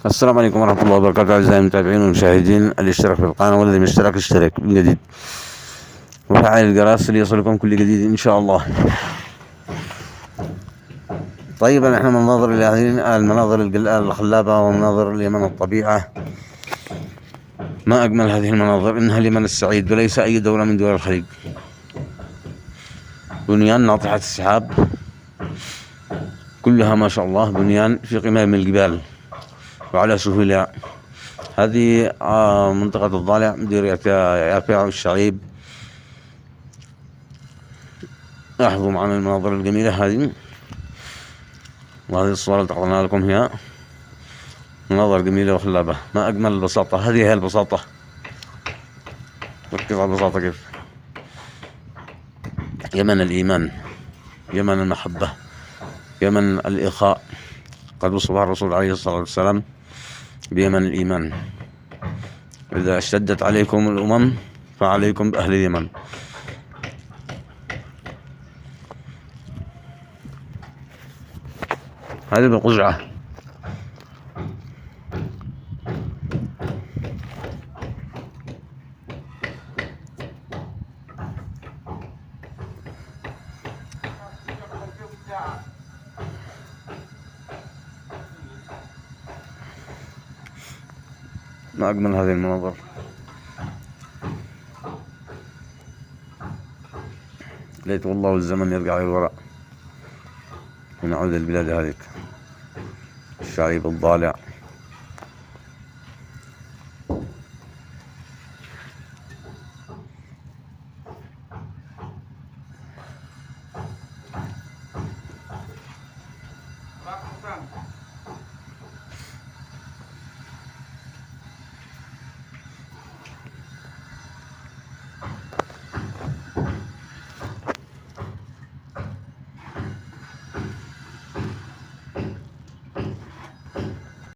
السلام عليكم ورحمة الله وبركاته أعزائي المتابعين والمشاهدين. الاشتراك في القناة والذي من اشترك اشترك من جديد وفعل الجرس ليصلكم كل جديد إن شاء الله. طيب نحن ننظر إلى هذه المناظر الخلابة ومناظر اليمن الطبيعة. ما أجمل هذه المناظر، إنها اليمن السعيد وليس أي دولة من دول الخليج. بنيان ناطحة السحاب كلها ما شاء الله، بنيان في قمم الجبال وعلى سهولها. هذه منطقة الضالع مدير يافع والشعيب. لاحظوا معنا المناظر الجميلة هذه، وهذه الصور اللي تقرأنا لكم هي مناظر جميلة وخلابة. ما أجمل البساطة، هذه هي البساطة. ركز على البساطة كيف. يمن الإيمان، يمن المحبة، يمن الإخاء. قد وصفها الرسول عليه الصلاة والسلام بيمن الإيمان. إذا اشتدت عليكم الأمم فعليكم بأهل اليمن. هذه بالقزعة. ما أجمل هذه المناظر. ليت والله الزمن يرجع للوراء ونعود البلاد هذه الشعيب الضالع.